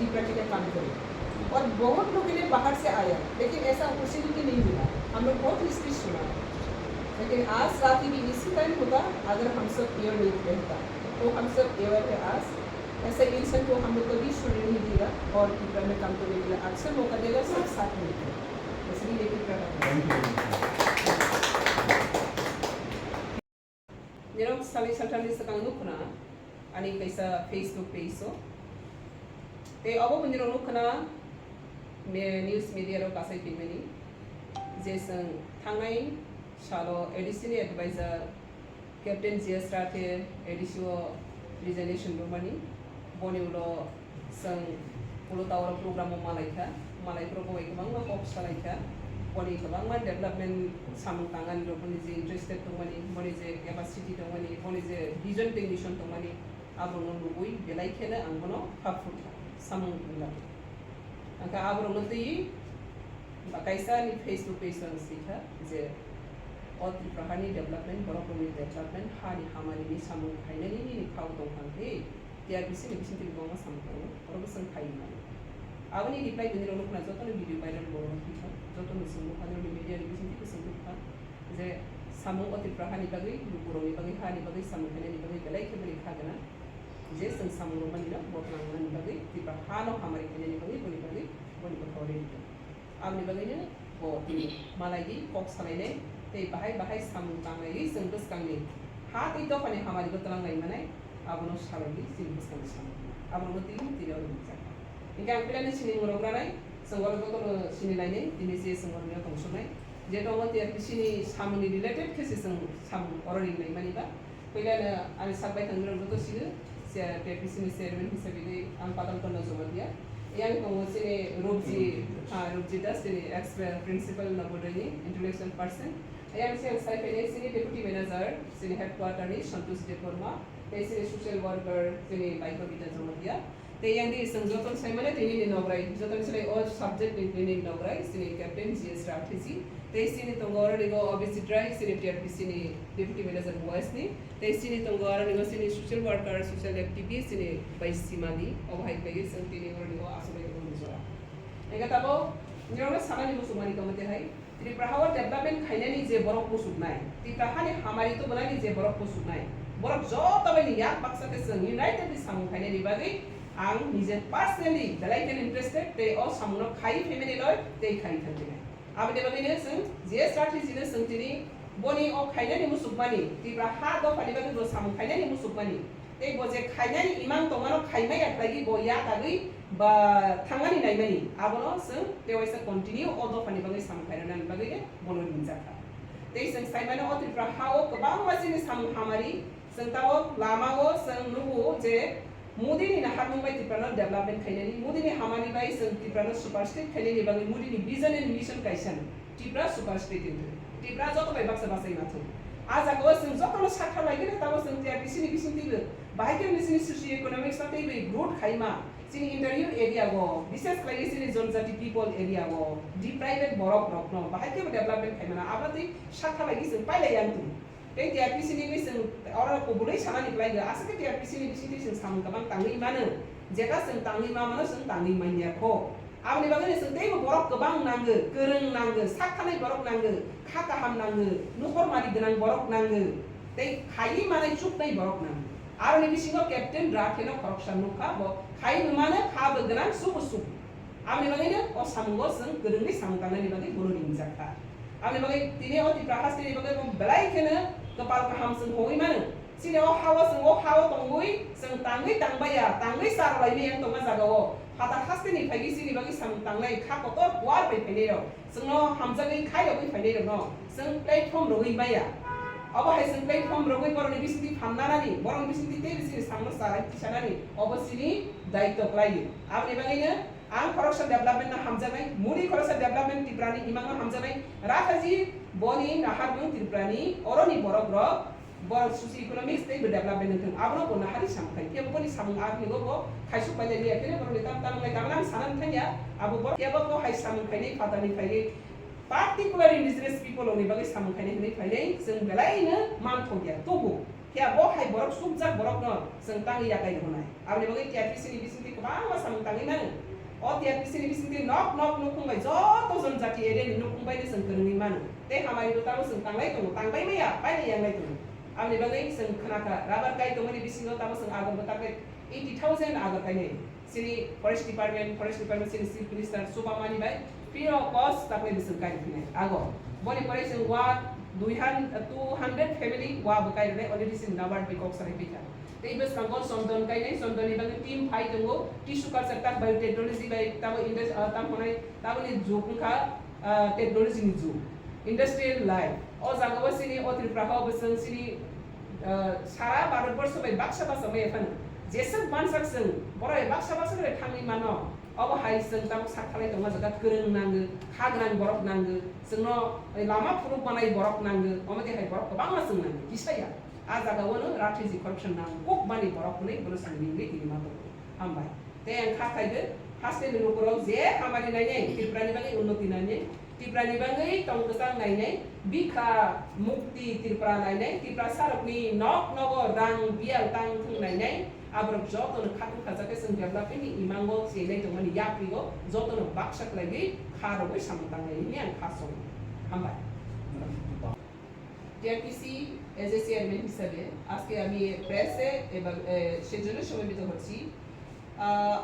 टीपरा के काम करे। और बहुत लोग इन्हें बाहर से आया, लेकिन ऐसा अपॉर्चुनिटी नहीं मिला। हम लोग बहुत हिस्ट्री सुना, लेकिन आज रात भी इसी टाइम होगा अगर हम सब एयर नहीं रहता। तो हम सब एयर है आज, ऐसे इंसान को हम लोग कभी सुनने नहीं देगा और टीपरा में काम करने के लिए अक्सर मौका देगा, सब साथ मिलकर। इसलिए Jerong saling saltani sekang nukna, ani kaisa Facebook page so. Te abo punjero nukna, me news media ro kasai pimeni. Jason thangai shalo edition advisor Captain J.S. Rathe edition resignation romani. Boni ulo sang ulo tawar program malai program ikbang ma pop salaika. Boni kabang development samung tangan ro boni je interested tongmani, boni je capacity tongmani, boni je vision technician tongmani, abrong lugui belai khela angbono hapful samung tungla. Angka abrong noti kaisa ni Facebook page on sikha je और त्रिप्रहानी development बड़ा programme development हानि हमारी भी samung khainani ni khau tong khangke tiar bisi ti bonga samung और बसन खाई माने आवनी reply बनिरो लोकना जतन भिडियो भाइरल बरो थिखा जतन सुमु खानो मिडिया रिभिजन थिखा संगुखा जे सामु अति प्रहानि बगै गुरुनि बगै हानि बगै सामु खानि बगै बेलाय खेबरि खागना जे सं सामु मनिनो बतलांगन बगै तिबा हानो हमारि खानि बगै बनि बखौरि आवनि बगैनो बो तिनि मालायगि कक सालायने ते बाहाय सामु तांगाय जों बसकांनि हा ति दफानि हमारि बतलांगाय माने आवनो सालायगि जों बसकांनि सामु आवनो तिरो Ingkang pilihan sini ngurang-ngurang, sengwal itu sini lainnya, ini sih sengwalnya tongsunai. Jadi orang tiap di sini samuni related ke sih sam orang ini mana ba? Pilihan ada sampai tanggal itu sini, saya tiap di sini server bisa pilih angpatan kena coba dia. Yang kamu sini Rubji das sini expert principal nabodoini intellectual person. Yang saya pilih sini deputy manager, sini headquarter ni Santosh Deporma. Sini social worker, sini baik kita coba dia. Te yang di sengjoton saya mana ini nograi, joton saya all subject ini nograi, sini Captain J.S. Rathe. Te sini tonggora ni go obviously drive, sini TRP sini deputy manager voice ni. Te sini tonggora ni go sini social worker, social activist sini vice simadi, obhai bagi sentini orang ni go asubai ko nizora. Ega tabo, ni orang sana ni musuh mani kamate hai. Jadi prahawa development kayaknya ni je borok musuh naik. Di prahani hamari itu benar ni je borok musuh naik. Borok jauh tapi ni yak paksa ke seng United di samu kayaknya di bagi. Ang নিজে personally bell icon interested তে অ সামুনো খাই family লয় তে খাই থাকতে না আবে দেবাগিনে जों जे स्ट्रेटेजिनो जों दिनै बनि अ खायनानि मुसुकमानि तिब्रा हा द फालिबागै द सामु खायनानि मुसुकमानि ते बजे खायनानि इमान तमानो खायमाय आखलागि बया तागै बा थांगानि नायमानि आबनो जों तेवाइसा कन्टिन्यू अ द फालिबागै सामु खायनानि बागैने बनो दिनजाखा ते जों साइमानो अ तिब्रा हाओ गोबां मासिनि सामु हामारि जों ताओ लामाओ जों नुबो जे Mudi ni nahar Mumbai Tiprano development khainani, Mudi ni hamani bai sang Tiprano super state khainani bagi Mudi ni vision and mission kaisan, Tipra super state itu, Tipra joto bai baksa basai mathu. Aja kau sang joto lo sakha lagi ni tahu sang tiap bisini tiba, bahkan bisini socio economics nanti bai growth khaima, sini interior area go, bisnes lagi sini zone jati people area go, di private borok no, bahkan development khaimana, apa tu sakha lagi sang pai layang tu. Tapi tiap sini ni seng orang kubulai sana ni pelai ga. Asal tiap sini seng sama kabang tangi mana. Jika seng tangi mana seng tangi mana ko. Apa ni bagai seng tiap borok kabang nangge, kereng nangge, sakkanai borok nangge, kakaham nangge, nukor mari genang borok nangge. Tapi kai mana cuk nai borok nangge. Apa ni bisingo Captain Rathe no corruption nukha bo. Kai mana kha genang sup. Apa ni bagai ni o samgo seng kereng ni samkana ni bagai bolu rinjaka. Apa ni bagai tini o tiprahas tini bagai belai kena kepala kaham seng hoi mana sini oh hawa tonggui seng tanggui tangbaya tanggui sar lai yang tonga jagawo hata haste ni phagi sini bagi sang tanglai kha kotor war pe phene ro seng no hamjagai khai ro phene ro no seng platform roi baya aba hai seng platform roi poroni bisiti phamnara ni borong bisiti te bisini samno sarai tisana ni obosini daitto klai abni bagina ang corruption development na hamjagai muri corruption development tiprani imang hamjagai Rathaji boni nahar mung tiprani oroni borok ro borok socio economics te development nang abno ko nahari samkai ke boni samung agni go bo khaisu pale ni akene borok ni tam lai tamang sanan thanya abu borok ke bo hai samung khai ni fatani khai particular indigenous people oni bagi samung khai ni khai ni seng belai na man thogya togo kia bo hai borok sumjak borok no seng tangi ya kai honai abni bagai TRPC ni bising ti kaba ma sam tangi nang o TRPC ni bising ti nok nukung bai joto jon jati ere ni nukung bai ni seng kerungi manu te hamari do tamu seng tanglai tong tangbai me ya bai ni yang lai tong abni bagai seng khanaka rabar kai tong ni bising do tamu seng agam batak 80,000 agar kai ni sini forest department sini chief minister subamani bai free of cost takle bising kai ni ago boni pare seng wa 200 family wa bukai re already sin nabard bi kok sare pita te ibes kangol sondon kai nei sondon ni bang team phai tungo tissue culture tak biotechnology bai tabo indus tam honai tabo ni jokun kha technology ni ju industrial life o jagawa sini o tripura ha besang sini sara bharatbor bai baksa basa mai efan jesang mansak seng borai baksa basa re thangi mano अब high जों तब साथालाय दङ जगा गोरों नांगो खाग्रां बरफ नांगो जोंनो लामा फुरुक बानाय बरफ नांगो अमदे हाय बरफ गोबां जों नांगो किसाया आ जागावनो राथि करपशन नांगो कोक बानि बरफ नै बोलो सांगिंगै दिमा दङ हामबाय ते आं खाखायदो फास्टे नखराव जे खामानि नायनाय त्रिपुरानि बागै उन्नति नायनाय त्रिपुरानि बागै तंगसां नायनाय बिखा मुक्ति त्रिपुरा नायनाय त्रिपुरा सारकनि नक नग रां बियाल तां थं नायनाय abrok joto no khatu khajake sing development ni imango selai to mani yaprigo joto no baksak lagi kharo bai samtang ni an khasong hambai TRPC as a chairman হিসাবে আজকে আমি প্রেসে এবং সেজন্য সমবেত হচ্ছি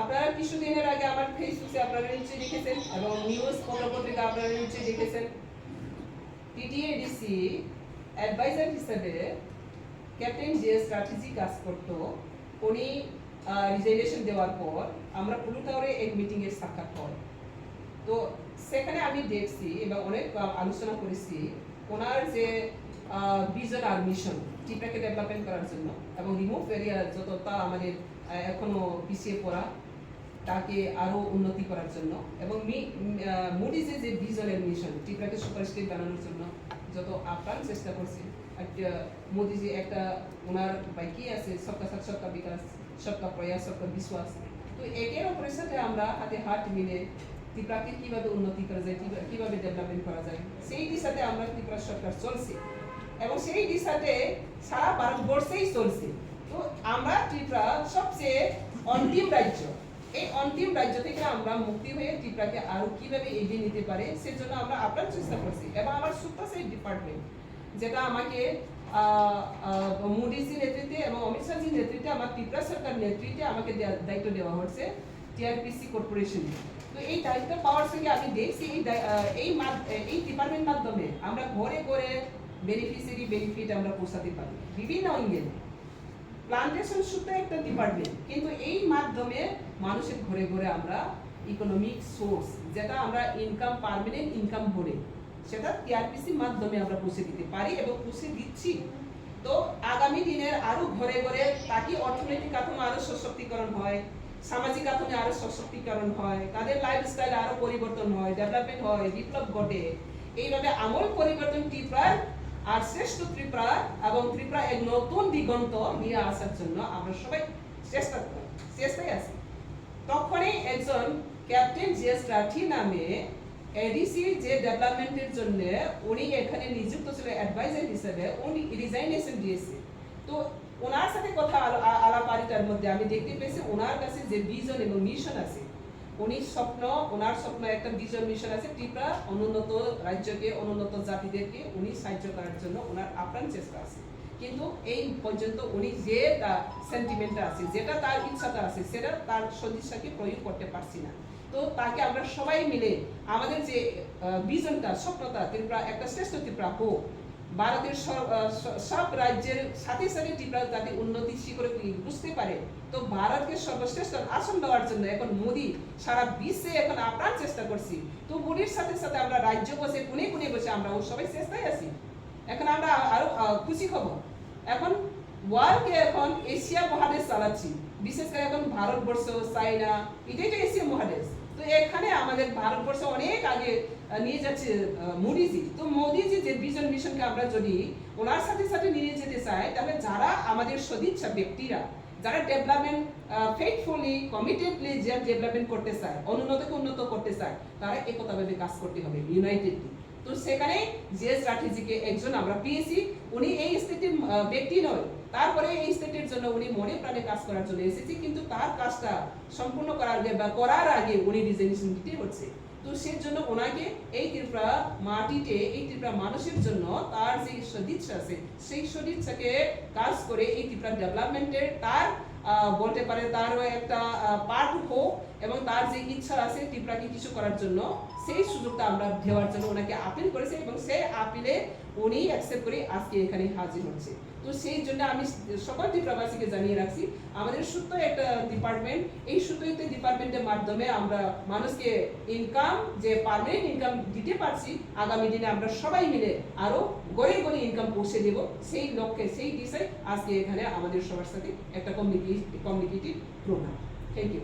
আপনারা কিছুদিনের আগে আমার ফেসবুকে আপনারা নিচে দেখেছেন এবং নিউজ পত্রিকা আপনারা নিচে দেখেছেন TTADC অ্যাডভাইজার হিসাবে ক্যাপ্টেন যে স্ট্র্যাটেজি কাজ করতো উনি রিজাইনেশন দেওয়ার পর আমরা পুলুটাওরে এক মিটিং এর সাক্ষাৎ হয় তো সেখানে আমি দেখছি এবং অনেক আলোচনা করেছি ওনার যে ভিজন আর মিশন ত্রিপুরাকে ডেভেলপমেন্ট করার জন্য এবং রিমোট এরিয়া যতটা আমাদের এখনো পিছিয়ে পড়া তাকে আরো উন্নতি করার জন্য এবং মোদিজি যে ভিজন আর মিশন ত্রিপুরাকে সুপার স্টেট বানানোর জন্য যত আপ্রাণ চেষ্টা করছে मोदी একটা ওনার বাইকি আছে সবকা সাথ সবকা বিকাশ সবকা প্রয়াস সবকা বিশ্বাস তো একের উপরে সাথে আমরা হাতে হাত মিলে ত্রিপুরাকে কিভাবে উন্নতি করা যায় কিভাবে ডেভেলপমেন্ট করা যায় সেই দিশাতে আমরা ত্রিপুরা সরকার চলছে এবং সেই দিশাতে সারা ভারতবর্ষেই চলছে তো আমরা ত্রিপুরা সবচেয়ে অন্তিম রাজ্য এই অন্তিম রাজ্য থেকে আমরা মুক্তি হয়ে ত্রিপুরাকে আরো কিভাবে এগিয়ে নিতে পারে সেজন্য আমরা আপ্রাণ চেষ্টা করছি এবং আমার সুপ্তা সেই ডিপার্টমেন্ট যেটা আমাকে মোদিজির নেতৃত্বে এবং অমিত শাহজির নেতৃত্বে আমার ত্রিপুরা সরকার নেতৃত্বে আমাকে দায়িত্ব দেওয়া হচ্ছে TRPC কর্পোরেশন তো এই দায়িত্ব পাওয়ার সঙ্গে আমি দেখছি এই ডিপার্টমেন্ট মাধ্যমে আমরা ঘরে ঘরে বেনিফিশিয়ারি বেনিফিট আমরা পৌঁছাতে পারি বিভিন্ন অঙ্গে প্লান্টেশন শুধু একটা ডিপার্টমেন্ট কিন্তু এই মাধ্যমে মানুষের ঘরে ঘরে আমরা ইকোনমিক সোর্স যেটা আমরা ইনকাম পার্মানেন্ট ইনকাম বলে সেটা TRPC মাধ্যমে আমরা পৌঁছে দিতে পারি এবং পৌঁছে দিচ্ছি তো আগামী দিনের আরো ঘরে ঘরে তাকি অর্থনৈতিক কাঠামো আরো সশক্তিকরণ হয় সামাজিক কাঠামো আরো সশক্তিকরণ হয় তাদের লাইফস্টাইল আরো পরিবর্তন হয় ডেভেলপমেন্ট হয় বিপ্লব ঘটে এইভাবে আমূল পরিবর্তন ত্রিপুরার আর শ্রেষ্ঠ ত্রিপুরা এবং ত্রিপুরা এক নতুন দিগন্ত নিয়ে আসার জন্য আমরা সবাই চেষ্টায় আছি তখনই একজন ক্যাপ্টেন জিএস রাঠি নামে এডিসি যে ডেভেলপমেন্টের জন্য উনি এখানে নিযুক্ত ছিল অ্যাডভাইজার হিসেবে উনি রিজাইনেশন দিয়েছে তো ওনার সাথে কথা আলাপারিতার মধ্যে আমি দেখতে পেয়েছি ওনার কাছে যে ভিজন এবং মিশন আছে ওনার স্বপ্ন একটা ভিজন মিশন আছে ত্রিপুরা অনুন্নত রাজ্যকে অনুন্নত জাতিদেরকে উনি সাহায্য করার জন্য ওনার আপ্রাণ চেষ্টা আছে কিন্তু এই পর্যন্ত উনি যে সেন্টিমেন্টটা আছে যেটা তার ইচ্ছাটা আছে সেটা তার সদিচ্ছাকে প্রয়োগ করতে পারছি না তো তাকে আমরা সবাই মিলে আমাদের যে ভিশনটা স্বপ্নটা ত্রিপুরা একটা শ্রেষ্ঠ ত্রিপুরা হোক ভারতের সব রাজ্যের সাথে সাথে ত্রিপুরা যাতে উন্নতি শিখরে বুঝতে পারে তো ভারতকে সর্বশ্রেষ্ঠ আসন দেওয়ার জন্য এখন মোদি সারা বিশ্বে এখন আপ্রাণ চেষ্টা করছি তো মোদির সাথে সাথে আমরা রাজ্য বসে কোণে কোণে বসে আমরা সবাই চেষ্টায় আছি এখন আমরা আরো খুশি হব এখন ওয়ার্ল্ডকে এখন এশিয়া মহাদেশ চালাচ্ছি বিশেষ করে এখন ভারতবর্ষ চায়না এটাই তো এশিয়া মহাদেশ তো এখানে আমাদের ভারতবর্ষ অনেক আগে নিয়ে যাচ্ছে মোদিজি তো মোদিজি যে ভিজন মিশনকে আমরা যদি ওনার সাথে সাথে নিয়ে যেতে চাই তাহলে যারা আমাদের সদিচ্ছা ব্যক্তিরা যারা ডেভেলপমেন্ট ফেথফুলি কমিটেডলি যে ডেভেলপমেন্ট করতে চায় অনুন্নতকে উন্নত করতে চায় তারা একতাভাবে কাজ করতে হবে ইউনাইটেডলি তো সেখানে যে স্ট্র্যাটেজিকে একজন আমরা পেয়েছি, উনি এই স্টেটের ব্যক্তি নয়, তারপরে এই স্টেটের জন্য উনি মনে প্রাণে কাজ করার জন্য এসেছে, কিন্তু তার কাজটা সম্পূর্ণ করার আগে উনি রিজিগনেশন দিতে হচ্ছে। তো সেই জন্য ওনাকে এই ত্রিপুরা মাটিতে, এই ত্রিপুরা মানুষের জন্য তার যে সদিচ্ছা আছে, সেই সদিচ্ছাকে কাজ করে এই ত্রিপুরা ডেভেলপমেন্টের তার বলতে পারে তারও একটা পার্ট হোক, এবং তার যে ইচ্ছা আছে ত্রিপুরাকে কিছু করার জন্য, সেই সুযোগটা আমরা দেওয়ার জন্য ওনাকে আপিল করেছে, এবং সেই আপিলে উনি অ্যাকসেপ্ট করে আজকে এখানে হাজির হচ্ছে। তো সেই জন্য আমি সকল ত্রিপুরাবাসীকে জানিয়ে রাখছি, আমাদের সুতো একটা ডিপার্টমেন্ট, এই সুতো ডিপার্টমেন্টের মাধ্যমে আমরা মানুষকে ইনকাম, যে পার্মানেন্ট ইনকাম দিতে পারছি, আগামী দিনে আমরা সবাই মিলে আরো গড়ে গড়ে ইনকাম পৌঁছে দেব, সেই লক্ষ্যে, সেই দিশায় আজকে এখানে আমাদের সবার সাথে একটা কমিউনিকেটিভ প্রোগ্রাম। Thank you.